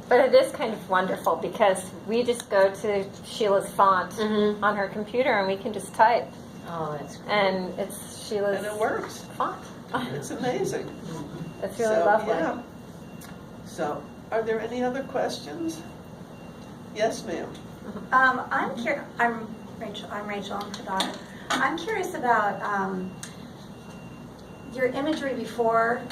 But it is kind of wonderful because we just go to Sheila's font on her computer and we can just type. Oh, that's great. And it's Sheila's And it works. font. It's amazing. It's really So, lovely. yeah. So, are there any other questions? Yes, ma'am. I'm Rachel. I'm her daughter. I'm curious about your imagery before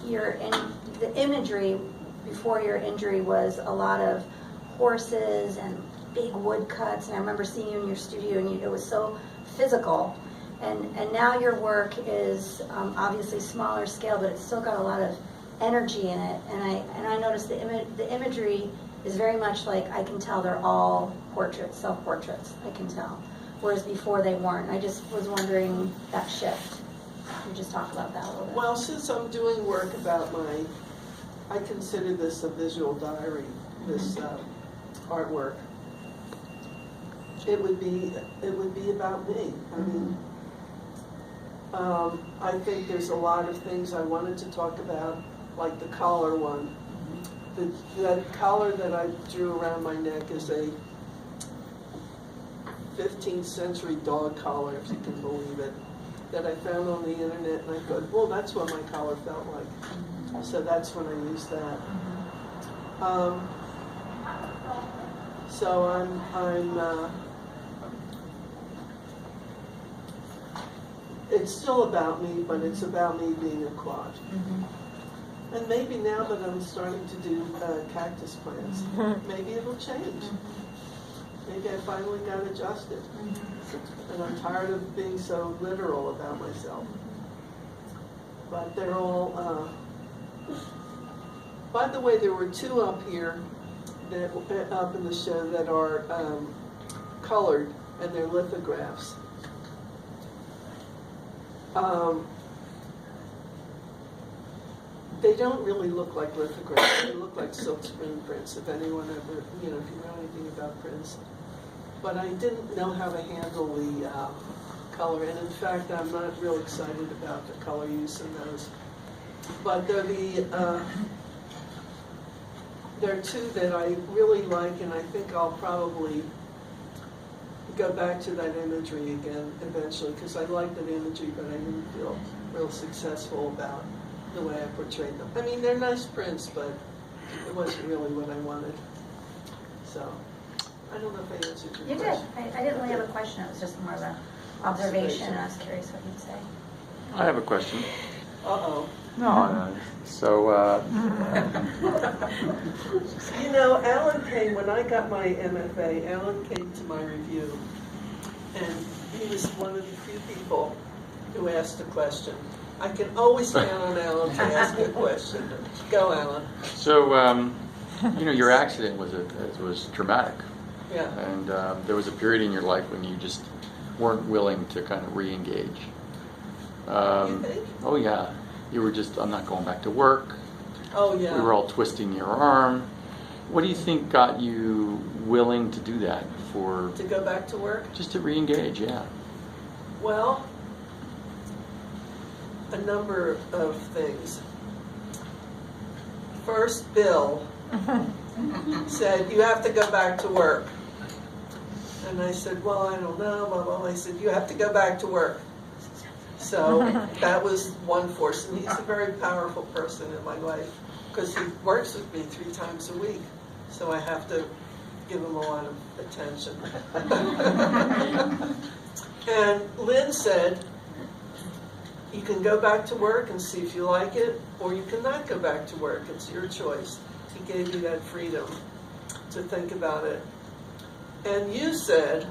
the imagery before your injury was a lot of horses and big woodcuts, and I remember seeing you in your studio, and it was so physical. And now your work is obviously smaller scale, but it's still got a lot of energy in it. And I noticed the imagery is very much like, I can tell they're all portraits, self-portraits, I can tell. Whereas before they weren't. I just was wondering that shift. Can you just talk about that a little bit? Well, since I'm doing work about I consider this a visual diary, this artwork. It would be about me. I mean, I think there's a lot of things I wanted to talk about, like the collar one. That collar that I drew around my neck is a 15th century dog collar, if you can believe it, that I found on the internet, and I thought, well, that's what my collar felt like. So that's when I used that. So I'm it's still about me, but it's about me being a quad. And maybe now that I'm starting to do cactus plants, maybe it'll change. Maybe I finally got adjusted. And I'm tired of being so literal about myself. But they're all, by the way, there were two up here, up in the show, that are colored, and they're lithographs. They don't really look like lithographs. They look like silk screen prints, if anyone ever, if you know anything about prints. But I didn't know how to handle the color, and in fact, I'm not real excited about the color use in those. But they're they're two that I really like, and I think I'll probably go back to that imagery again eventually, because I like that imagery, but I didn't feel real successful about the way I portrayed them. I mean, they're nice prints, but it wasn't really what I wanted. So, I don't know if I answered your question. You did. I didn't really have a question. It was just more of an observation, and I was curious what you'd say. I have a question. Uh-oh. No, so, Alan came, when I got my MFA, Alan came to my review, and he was one of the few people who asked a question. I can always count on Alan to ask a question. Go, Alan. So, your accident was traumatic. Yeah. And there was a period in your life when you just weren't willing to kind of re-engage. You think? Oh, yeah. You were just, I'm not going back to work. Oh, yeah. We were all twisting your arm. What do you think got you willing to do that To go back to work? just to re-engage, yeah. Well, a number of things. First, Bill said, you have to go back to work. And I said, well, I don't know, blah, blah, blah. He said, you have to go back to work. So that was one force, and he's a very powerful person in my life, because he works with me 3 times a week, so I have to give him a lot of attention. And Lynn said, you can go back to work and see if you like it, or you cannot go back to work. It's your choice. He gave you that freedom to think about it. And you said,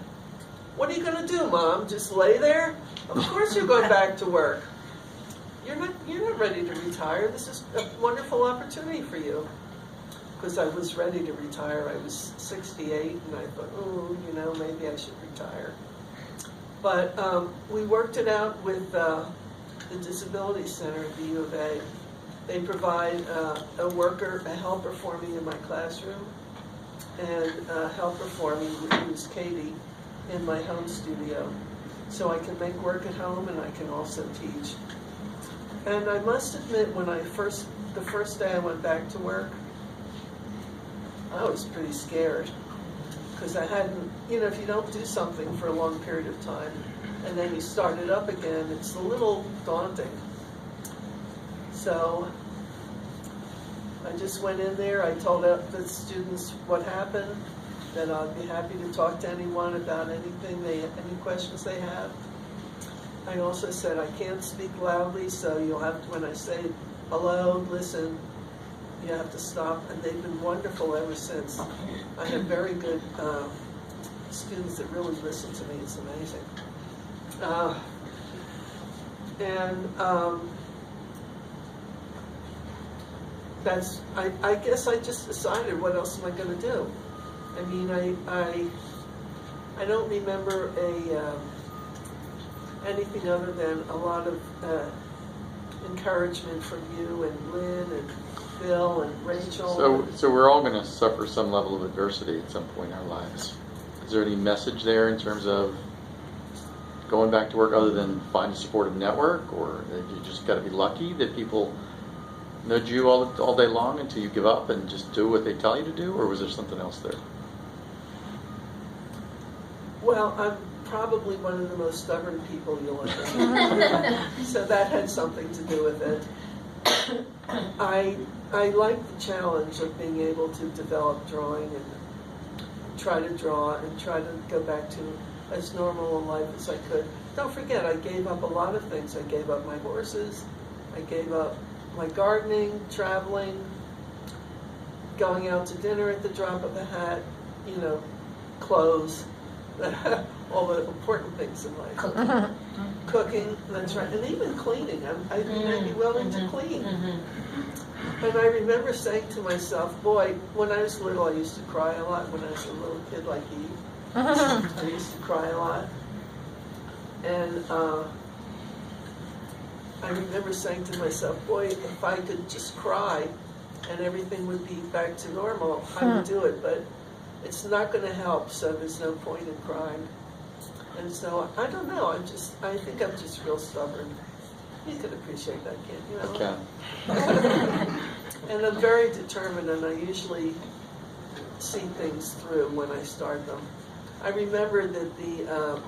what are you going to do, Mom? Just lay there? Of course you're going back to work. You're not ready to retire. This is a wonderful opportunity for you. Because I was ready to retire. I was 68, and I thought, maybe I should retire. But we worked it out with the Disability Center at the U of A. They provide a helper for me in my classroom, and a helper for me, who's Katie, in my home studio. So I can make work at home, and I can also teach. And I must admit, when the first day I went back to work, I was pretty scared because I hadn't, you know, if you don't do something for a long period of time and then you start it up again, it's a little daunting. So I just went in there, I told the students what happened, that I'd be happy to talk to anyone about anything, any questions they have. I also said I can't speak loudly, so you'll have to, when I say hello, listen, you have to stop. And they've been wonderful ever since. I have very good students that really listen to me. It's amazing. That's, I guess I just decided, what else am I going to do? I mean, I don't remember anything other than a lot of encouragement from you and Lynn and Bill and Rachel. So we're all going to suffer some level of adversity at some point in our lives. Is there any message there in terms of going back to work other than find a supportive network, or that you just got to be lucky that people nudge you all day long until you give up and just do what they tell you to do, or was there something else there? Well, I'm probably one of the most stubborn people you'll ever meet. So that had something to do with it. I like the challenge of being able to develop drawing and try to draw and try to go back to as normal a life as I could. Don't forget, I gave up a lot of things. I gave up my horses. I gave up my gardening, traveling, going out to dinner at the drop of a hat, you know, clothes, all the important things in life. Cooking, that's right, and even cleaning. I'd be willing to clean. And I remember saying to myself, boy, when I was little, I used to cry a lot. When I was a little kid like you, I used to cry a lot. And I remember saying to myself, boy, if I could just cry and everything would be back to normal, I would do it. But it's not going to help, so there's no point in crying. And so, I don't know, I think I'm just real stubborn. You can appreciate that, can't you? Okay. And I'm very determined, and I usually see things through when I start them. I remember that the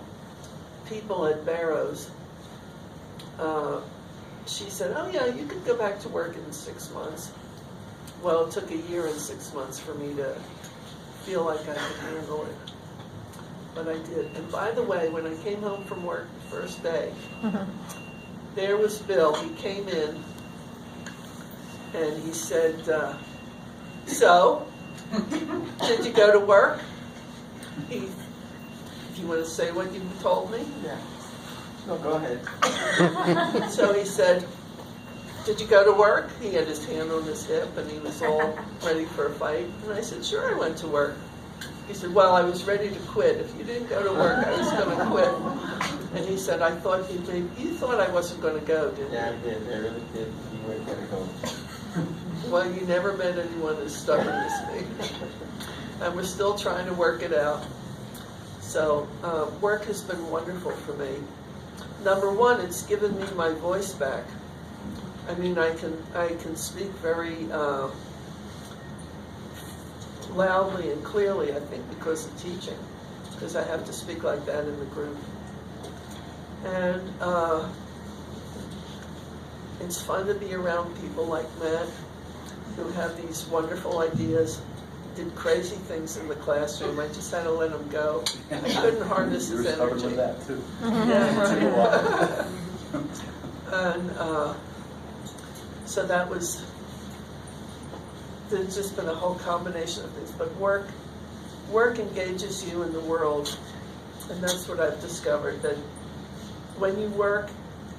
people at Barrows, she said, oh yeah, you could go back to work in 6 months. Well, it took a year and 6 months for me to feel like I could handle it. But I did. And by the way, when I came home from work the first day, there was Bill. He came in and he said, so, did you go to work? Do you want to say what you told me? Yeah. No, go ahead. So he said, did you go to work? He had his hand on his hip and he was all ready for a fight. And I said, sure, I went to work. He said, well, I was ready to quit. If you didn't go to work, I was going to quit. And he said, I thought you thought I wasn't going to go, didn't you? Yeah, I did. I really did. You weren't going to go. Well, you never met anyone as stubborn as me. And we're still trying to work it out. So work has been wonderful for me. Number one, it's given me my voice back. I mean, I can speak very loudly and clearly, I think, because of teaching, because I have to speak like that in the group. And it's fun to be around people like Matt, who have these wonderful ideas, did crazy things in the classroom. I just had to let him go. I couldn't harness his energy. You were stubborn with that, too. Yeah, right. And so that was, there's just been a whole combination of things. But work engages you in the world. And that's what I've discovered, that when you work,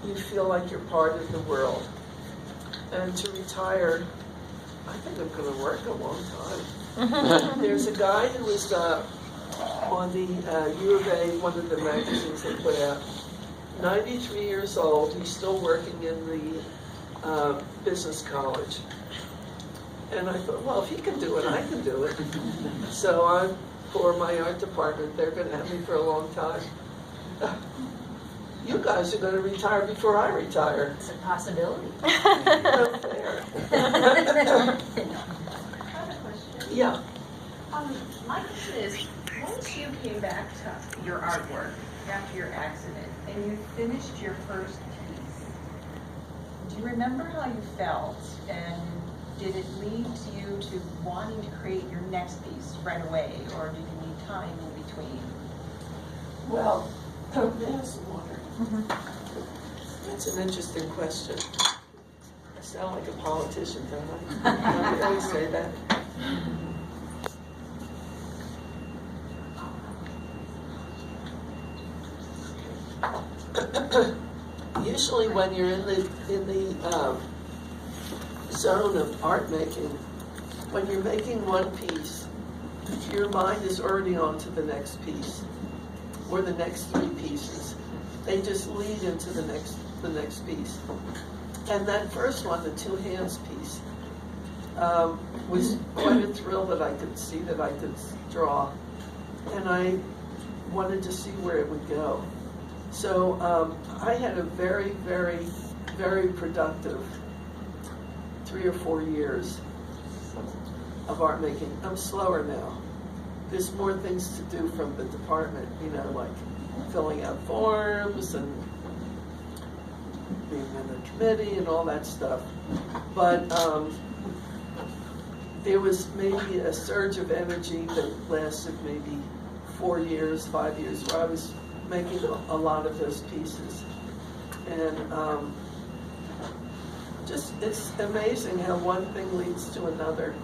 you feel like you're part of the world. And to retire, I think I'm going to work a long time. There's a guy who was on the U of A, one of the magazines they put out, 93 years old. He's still working in the business college. And I thought, well, if he can do it, I can do it. So for my art department, they're going to have me for a long time. You guys are going to retire before I retire. It's a possibility. Not fair. Yeah. My question is, once you came back to your artwork after your accident and you finished your first piece, do you remember how you felt? And did it lead you to wanting to create your next piece right away, or did you need time in between? Well, may I have some water? That's an interesting question. I sound like a politician, don't I? I always say that. Usually when you're in the zone of art making, when you're making one piece, your mind is already on to the next piece, or the next three pieces. They just lead into the next piece. And that first one, the two hands piece, was quite a thrill that I could see that I could draw. And I wanted to see where it would go. So I had a very, very, very productive 3 or 4 years of art making. I'm slower now. There's more things to do from the department, you know, like filling out forms and being in the committee and all that stuff. But there was maybe a surge of energy that lasted maybe 4 years, 5 years, where I was making a lot of those pieces. And just, it's amazing how one thing leads to another.